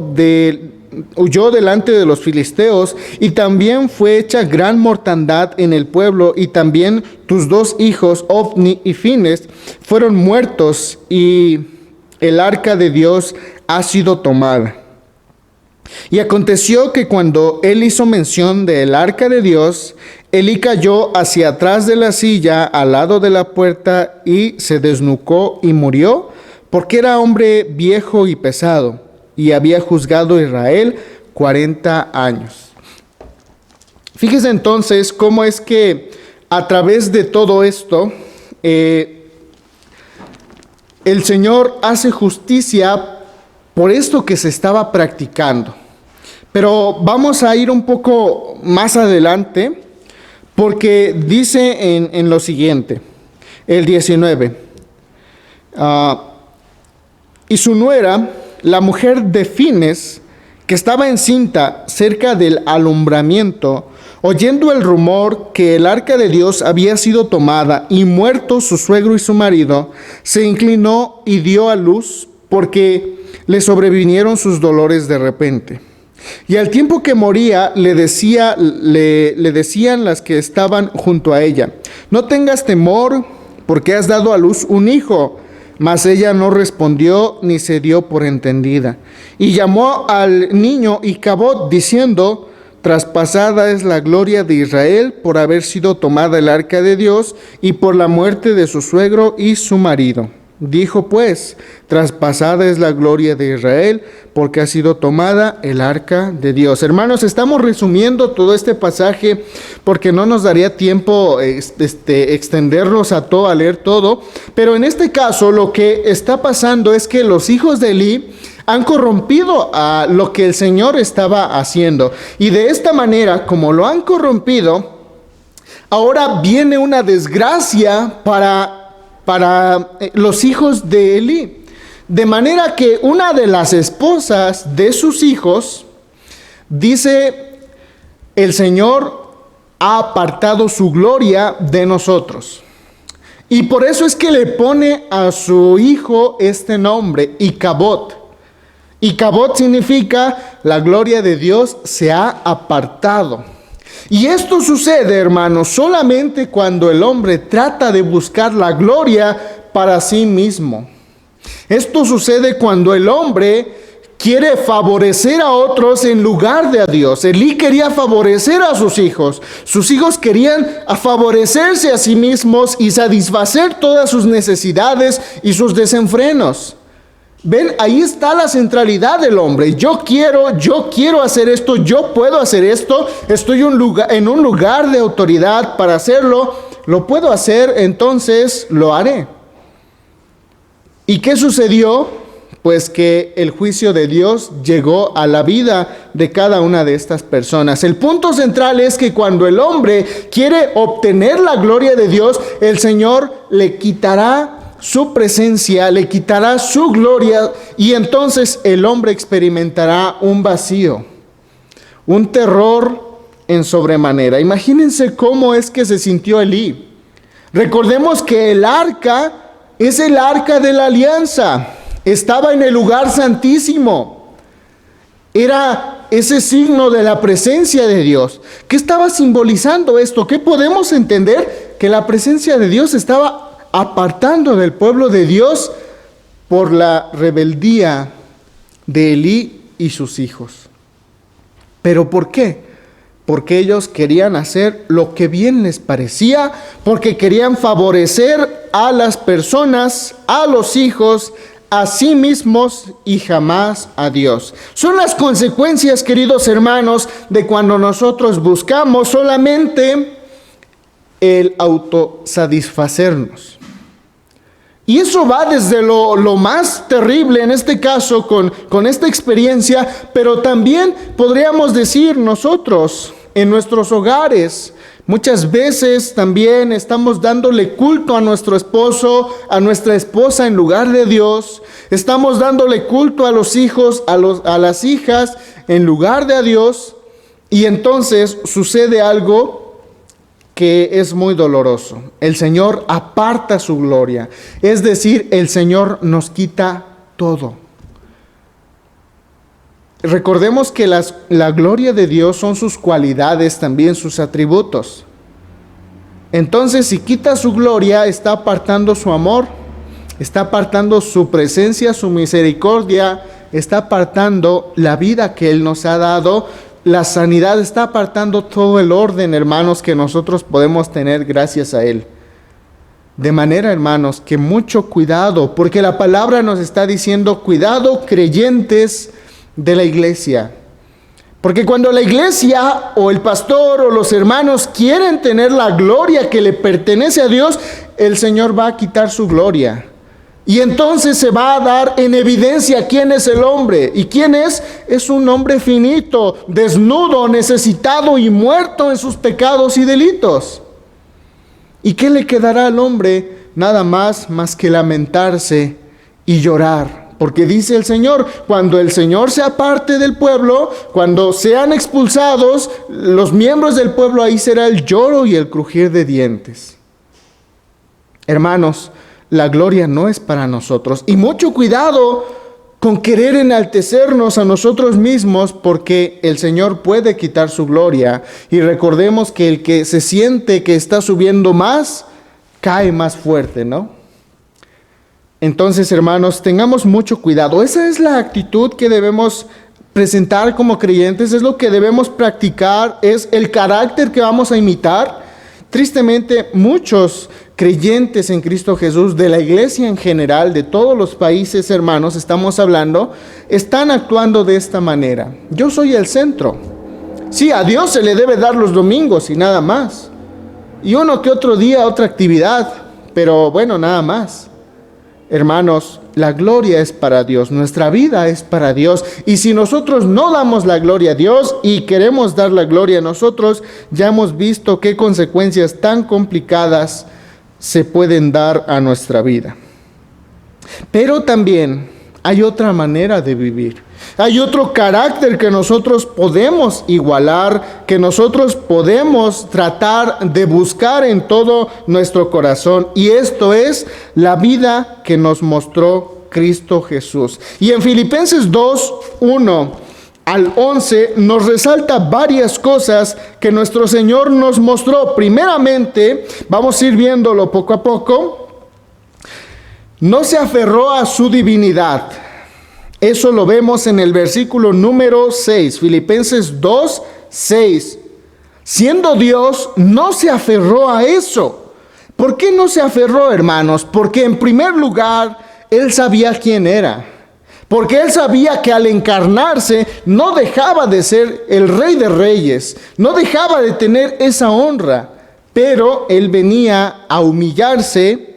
delante de los filisteos, y también fue hecha gran mortandad en el pueblo, y también tus dos hijos, Ofni y Fines, fueron muertos, y el arca de Dios ha sido tomada. Y aconteció que cuando él hizo mención del arca de Dios, Elí cayó hacia atrás de la silla al lado de la puerta y se desnucó y murió, porque era hombre viejo y pesado, y había juzgado a Israel 40 años. Fíjese entonces cómo es que a través de todo esto, el Señor hace justicia por esto que se estaba practicando. Pero vamos a ir un poco más adelante, porque dice en lo siguiente, el 19, y su nuera, la mujer de Fines, que estaba encinta cerca del alumbramiento, oyendo el rumor que el arca de Dios había sido tomada y muerto su suegro y su marido, se inclinó y dio a luz, porque le sobrevinieron sus dolores de repente. Y al tiempo que moría, le decían las que estaban junto a ella, no tengas temor, porque has dado a luz un hijo. Mas ella no respondió ni se dio por entendida. Y llamó al niño Icabod, diciendo, traspasada es la gloria de Israel por haber sido tomada el arca de Dios y por la muerte de su suegro y su marido. Dijo pues, traspasada es la gloria de Israel, porque ha sido tomada el arca de Dios. Hermanos, estamos resumiendo todo este pasaje, porque no nos daría tiempo extenderlos a leer todo. Pero en este caso, lo que está pasando es que los hijos de Elí han corrompido a lo que el Señor estaba haciendo. Y de esta manera, como lo han corrompido, ahora viene una desgracia para los hijos de Elí. De manera que una de las esposas de sus hijos, dice, el Señor ha apartado su gloria de nosotros. Y por eso es que le pone a su hijo este nombre, Icabod. Icabod significa la gloria de Dios se ha apartado. Y esto sucede, hermanos, solamente cuando el hombre trata de buscar la gloria para sí mismo. Esto sucede cuando el hombre quiere favorecer a otros en lugar de a Dios. Elí quería favorecer a sus hijos. Sus hijos querían favorecerse a sí mismos y satisfacer todas sus necesidades y sus desenfrenos. Ven, ahí está la centralidad del hombre. Yo quiero hacer esto, yo puedo hacer esto, estoy en un lugar de autoridad para hacerlo, lo puedo hacer, entonces lo haré. ¿Y qué sucedió? Pues que el juicio de Dios llegó a la vida de cada una de estas personas. El punto central es que cuando el hombre quiere obtener la gloria de Dios, el Señor le quitará su presencia, le quitará su gloria, y entonces el hombre experimentará un vacío, un terror en sobremanera. Imagínense cómo es que se sintió Elí. Recordemos que el arca es el arca de la alianza. Estaba en el lugar santísimo. Era ese signo de la presencia de Dios. ¿Qué estaba simbolizando esto? ¿Qué podemos entender? Que la presencia de Dios estaba apartando del pueblo de Dios por la rebeldía de Elí y sus hijos. ¿Pero por qué? Porque ellos querían hacer lo que bien les parecía, porque querían favorecer a las personas, a los hijos, a sí mismos y jamás a Dios. Son las consecuencias, queridos hermanos, de cuando nosotros buscamos solamente el autosatisfacernos. Y eso va desde lo más terrible, en este caso, con esta experiencia, pero también podríamos decir nosotros, en nuestros hogares, muchas veces también estamos dándole culto a nuestro esposo, a nuestra esposa en lugar de Dios. Estamos dándole culto a los hijos, a las hijas en lugar de a Dios. Y entonces sucede algo que es muy doloroso. El Señor aparta su gloria. Es decir, el Señor nos quita todo. Recordemos que la gloria de Dios son sus cualidades, también sus atributos. Entonces, si quita su gloria, está apartando su amor, está apartando su presencia, su misericordia, está apartando la vida que Él nos ha dado, la sanidad, está apartando todo el orden, hermanos, que nosotros podemos tener gracias a Él. De manera, hermanos, que mucho cuidado, porque la palabra nos está diciendo, cuidado, creyentes de la iglesia. Porque cuando la iglesia o el pastor o los hermanos quieren tener la gloria que le pertenece a Dios, el Señor va a quitar su gloria. Y entonces se va a dar en evidencia quién es el hombre. ¿Y quién es? Es un hombre finito, desnudo, necesitado y muerto en sus pecados y delitos. ¿Y qué le quedará al hombre? Nada más que lamentarse y llorar. Porque dice el Señor, cuando el Señor se aparte del pueblo, cuando sean expulsados los miembros del pueblo, ahí será el lloro y el crujir de dientes. Hermanos, la gloria no es para nosotros. Y mucho cuidado con querer enaltecernos a nosotros mismos, porque el Señor puede quitar su gloria. Y recordemos que el que se siente que está subiendo más, cae más fuerte, ¿no? Entonces, hermanos, tengamos mucho cuidado. Esa es la actitud que debemos presentar como creyentes, es lo que debemos practicar, es el carácter que vamos a imitar. Tristemente, muchos creyentes en Cristo Jesús, de la iglesia en general, de todos los países, hermanos, estamos hablando, están actuando de esta manera. Yo soy el centro. Sí, a Dios se le debe dar los domingos y nada más. Y uno que otro día, otra actividad, pero bueno, nada más. Hermanos, la gloria es para Dios, nuestra vida es para Dios. Y si nosotros no damos la gloria a Dios y queremos dar la gloria a nosotros, ya hemos visto qué consecuencias tan complicadas se pueden dar a nuestra vida. Pero también hay otra manera de vivir. Hay otro carácter que nosotros podemos igualar, que nosotros podemos tratar de buscar en todo nuestro corazón. Y esto es la vida que nos mostró Cristo Jesús. Y en Filipenses 2, 1 al 11 nos resalta varias cosas que nuestro Señor nos mostró. Primeramente, vamos a ir viéndolo poco a poco. No se aferró a su divinidad. Eso lo vemos en el versículo número 6, Filipenses 2, 6. Siendo Dios, no se aferró a eso. ¿Por qué no se aferró, hermanos? Porque en primer lugar, Él sabía quién era. Porque Él sabía que al encarnarse no dejaba de ser el Rey de Reyes, no dejaba de tener esa honra, pero Él venía a humillarse.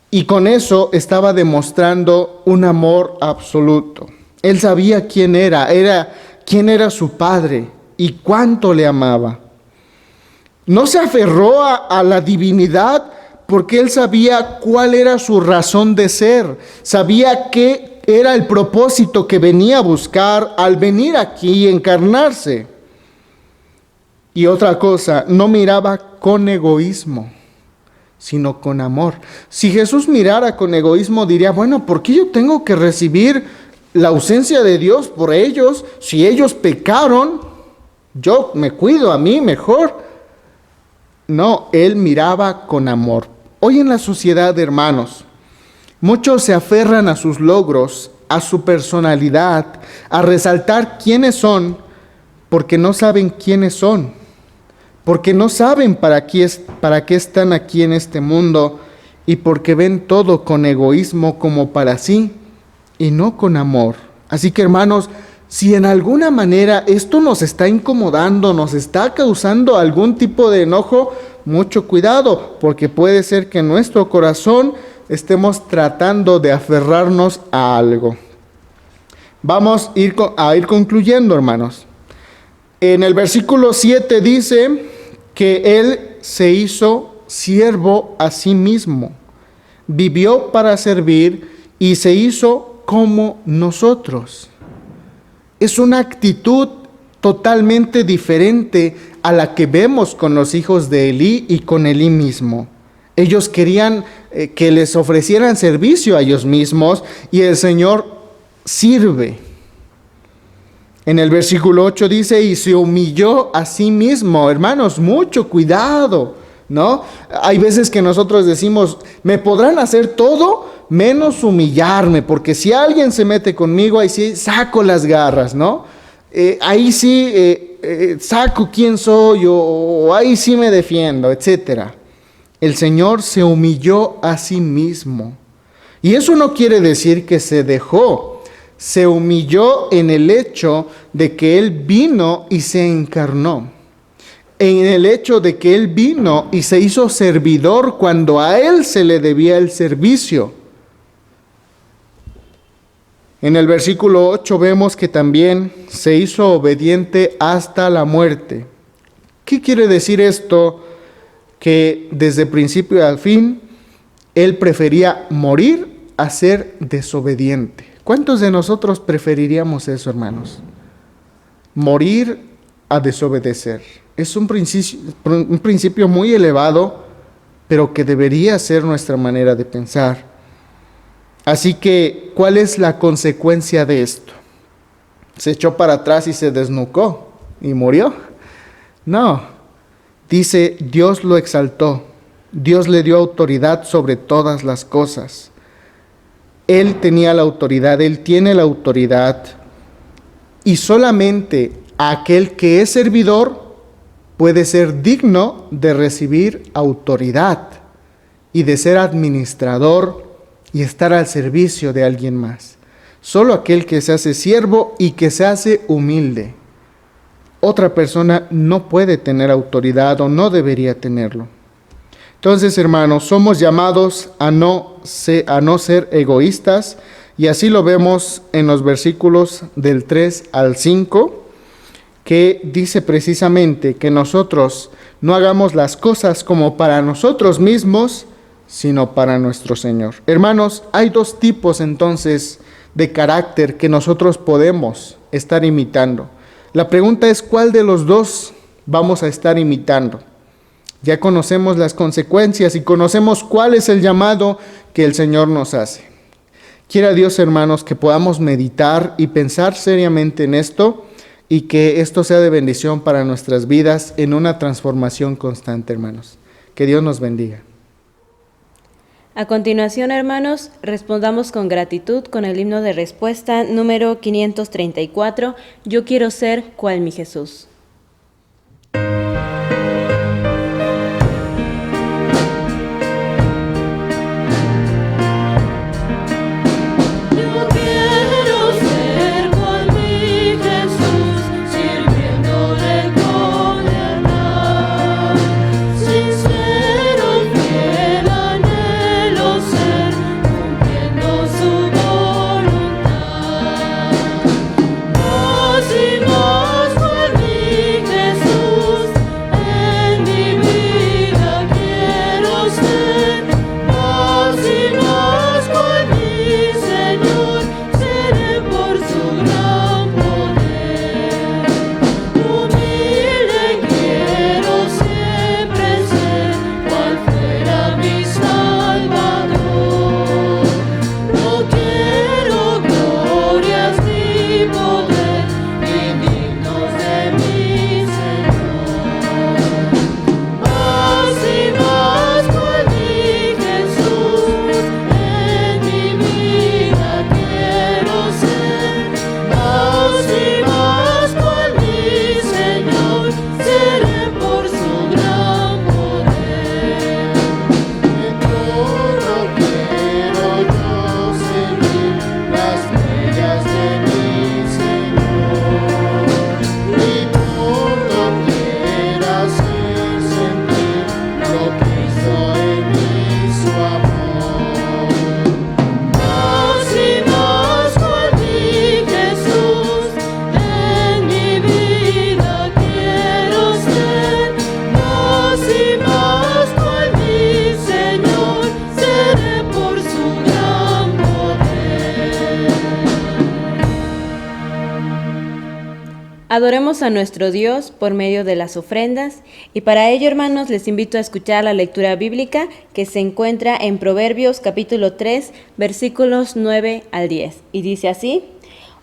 Y con eso estaba demostrando un amor absoluto. Él sabía quién era su Padre y cuánto le amaba. No se aferró a la divinidad porque Él sabía cuál era su razón de ser. Sabía qué era el propósito que venía a buscar al venir aquí y encarnarse. Y otra cosa, no miraba con egoísmo, sino con amor. Si Jesús mirara con egoísmo, diría, bueno, ¿por qué yo tengo que recibir la ausencia de Dios por ellos. Si ellos pecaron, yo me cuido a mí mejor. No, él miraba con amor. Hoy en la sociedad, hermanos, muchos se aferran a sus logros, a su personalidad, a resaltar quiénes son, porque no saben quiénes son, porque no saben para qué están aquí en este mundo, y porque ven todo con egoísmo como para sí y no con amor. Así que, hermanos, si en alguna manera esto nos está incomodando, nos está causando algún tipo de enojo, mucho cuidado, porque puede ser que en nuestro corazón estemos tratando de aferrarnos a algo. Vamos a ir concluyendo, hermanos. En el versículo 7 dice que Él se hizo siervo a sí mismo, vivió para servir y se hizo como nosotros. Es una actitud totalmente diferente a la que vemos con los hijos de Elí y con Elí mismo. Ellos querían que les ofrecieran servicio a ellos mismos, y el Señor sirve. En el versículo 8 dice, y se humilló a sí mismo. Hermanos, mucho cuidado, ¿no? Hay veces que nosotros decimos, me podrán hacer todo menos humillarme, porque si alguien se mete conmigo, ahí sí saco las garras, ¿no? Ahí sí saco quién soy, o ahí sí me defiendo, etc. El Señor se humilló a sí mismo. Y eso no quiere decir que se dejó. Se humilló en el hecho de que Él vino y se encarnó. En el hecho de que Él vino y se hizo servidor cuando a Él se le debía el servicio. En el versículo 8 vemos que también se hizo obediente hasta la muerte. ¿Qué quiere decir esto? Que desde principio al fin, Él prefería morir a ser desobediente. ¿Cuántos de nosotros preferiríamos eso, hermanos? Morir a desobedecer. Es un principio muy elevado, pero que debería ser nuestra manera de pensar. Así que, ¿cuál es la consecuencia de esto? ¿Se echó para atrás y se desnucó y murió? No. Dice, Dios lo exaltó. Dios le dio autoridad sobre todas las cosas. Él tenía la autoridad, Él tiene la autoridad. Y solamente aquel que es servidor puede ser digno de recibir autoridad y de ser administrador y estar al servicio de alguien más. Solo aquel que se hace siervo y que se hace humilde. Otra persona no puede tener autoridad o no debería tenerlo. Entonces, hermanos, somos llamados a no ser egoístas, y así lo vemos en los versículos del 3 al 5, que dice precisamente que nosotros no hagamos las cosas como para nosotros mismos, sino para nuestro Señor. Hermanos, hay dos tipos entonces de carácter que nosotros podemos estar imitando. La pregunta es, ¿cuál de los dos vamos a estar imitando? Ya conocemos las consecuencias y conocemos cuál es el llamado que el Señor nos hace. Quiera Dios, hermanos, que podamos meditar y pensar seriamente en esto, y que esto sea de bendición para nuestras vidas en una transformación constante, hermanos. Que Dios nos bendiga. A continuación, hermanos, respondamos con gratitud con el himno de respuesta número 534, Yo quiero ser cual mi Jesús. Más y más por mi Jesús. Adoremos a nuestro Dios por medio de las ofrendas y para ello, hermanos, les invito a escuchar la lectura bíblica que se encuentra en Proverbios capítulo 3, versículos 9 al 10. Y dice así: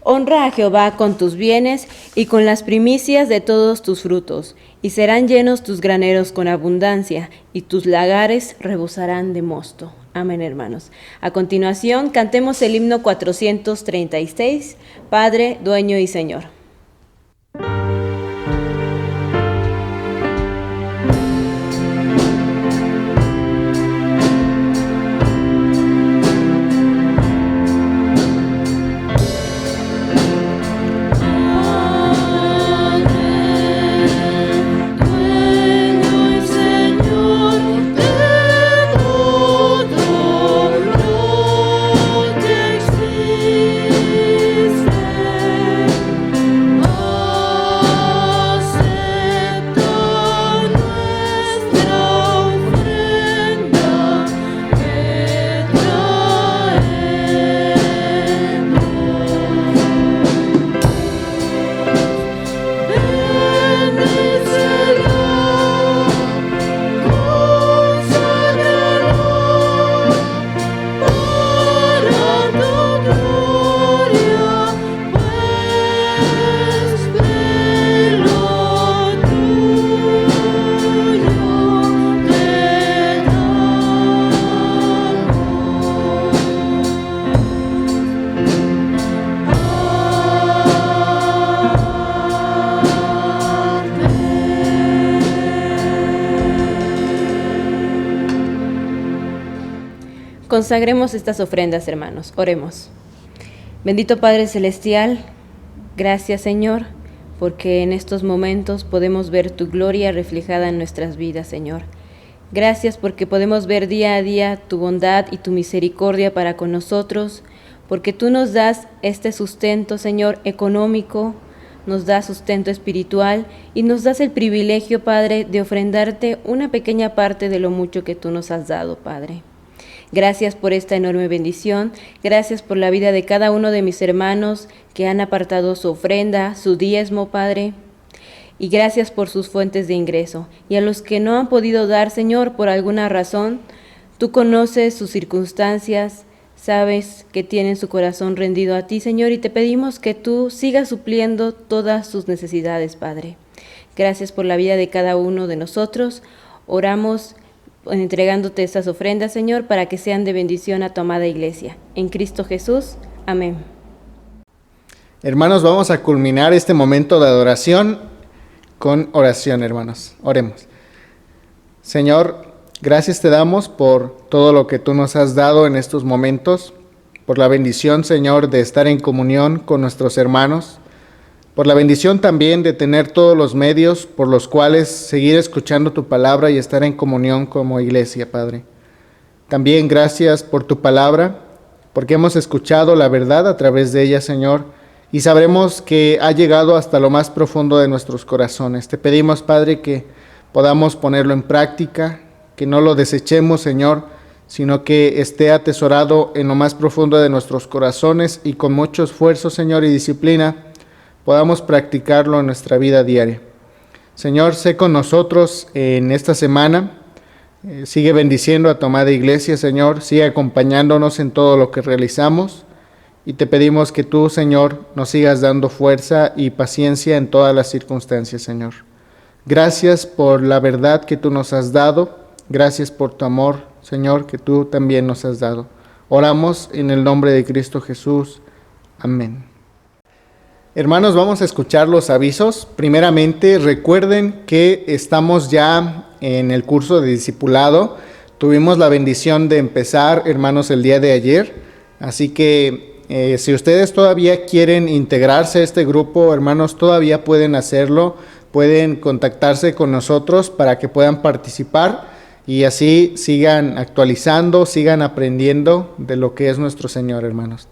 Honra a Jehová con tus bienes y con las primicias de todos tus frutos, y serán llenos tus graneros con abundancia, y tus lagares rebosarán de mosto. Amén, hermanos. A continuación, cantemos el himno 436, Padre, Dueño y Señor. Consagremos estas ofrendas, hermanos. Oremos. Bendito Padre Celestial, gracias, Señor, porque en estos momentos podemos ver tu gloria reflejada en nuestras vidas, Señor. Gracias porque podemos ver día a día tu bondad y tu misericordia para con nosotros, porque tú nos das este sustento, Señor, económico, nos das sustento espiritual y nos das el privilegio, Padre, de ofrendarte una pequeña parte de lo mucho que tú nos has dado, Padre. Gracias por esta enorme bendición, gracias por la vida de cada uno de mis hermanos que han apartado su ofrenda, su diezmo, Padre, y gracias por sus fuentes de ingreso. Y a los que no han podido dar, Señor, por alguna razón, tú conoces sus circunstancias, sabes que tienen su corazón rendido a ti, Señor, y te pedimos que tú sigas supliendo todas sus necesidades, Padre. Gracias por la vida de cada uno de nosotros. Oramos entregándote estas ofrendas, Señor, para que sean de bendición a tu amada iglesia. En Cristo Jesús. Amén. Hermanos, vamos a culminar este momento de adoración con oración, hermanos. Oremos. Señor, gracias te damos por todo lo que tú nos has dado en estos momentos, por la bendición, Señor, de estar en comunión con nuestros hermanos, por la bendición también de tener todos los medios por los cuales seguir escuchando tu palabra y estar en comunión como iglesia, Padre. También gracias por tu palabra, porque hemos escuchado la verdad a través de ella, Señor, y sabremos que ha llegado hasta lo más profundo de nuestros corazones. Te pedimos, Padre, que podamos ponerlo en práctica, que no lo desechemos, Señor, sino que esté atesorado en lo más profundo de nuestros corazones y con mucho esfuerzo, Señor, y disciplina, podamos practicarlo en nuestra vida diaria. Señor, sé con nosotros en esta semana. Sigue bendiciendo a tu amada iglesia, Señor. Sigue acompañándonos en todo lo que realizamos. Y te pedimos que tú, Señor, nos sigas dando fuerza y paciencia en todas las circunstancias, Señor. Gracias por la verdad que tú nos has dado. Gracias por tu amor, Señor, que tú también nos has dado. Oramos en el nombre de Cristo Jesús. Amén. Hermanos, vamos a escuchar los avisos. Primeramente, recuerden que estamos ya en el curso de discipulado. Tuvimos la bendición de empezar, hermanos, el día de ayer. Así que si ustedes todavía quieren integrarse a este grupo, hermanos, todavía pueden hacerlo. Pueden contactarse con nosotros para que puedan participar y así sigan actualizando, sigan aprendiendo de lo que es nuestro Señor, hermanos.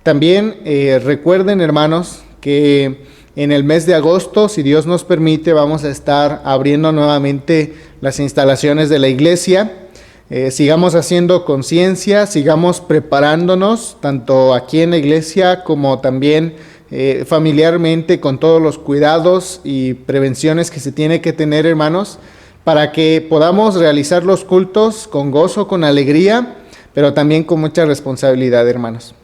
También recuerden, hermanos, que en el mes de agosto, si Dios nos permite, vamos a estar abriendo nuevamente las instalaciones de la iglesia. Sigamos haciendo conciencia, sigamos preparándonos, tanto aquí en la iglesia como también familiarmente con todos los cuidados y prevenciones que se tiene que tener, hermanos, para que podamos realizar los cultos con gozo, con alegría, pero también con mucha responsabilidad, hermanos.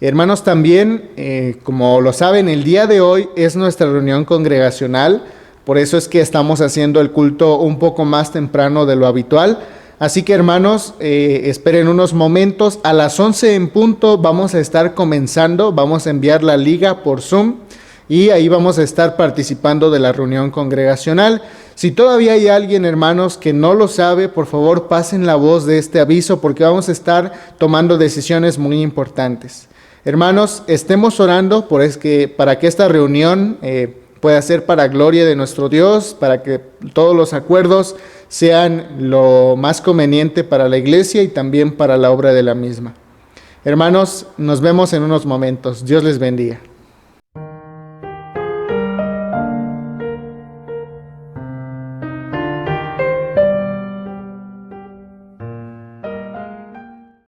Hermanos, también, como lo saben, el día de hoy es nuestra reunión congregacional, por eso es que estamos haciendo el culto un poco más temprano de lo habitual. Así que, hermanos, esperen unos momentos. A las 11 en punto vamos a estar comenzando, vamos a enviar la liga por Zoom y ahí vamos a estar participando de la reunión congregacional. Si todavía hay alguien, hermanos, que no lo sabe, por favor pasen la voz de este aviso porque vamos a estar tomando decisiones muy importantes. Hermanos, estemos orando para que esta reunión pueda ser para gloria de nuestro Dios, para que todos los acuerdos sean lo más conveniente para la iglesia y también para la obra de la misma. Hermanos, nos vemos en unos momentos. Dios les bendiga.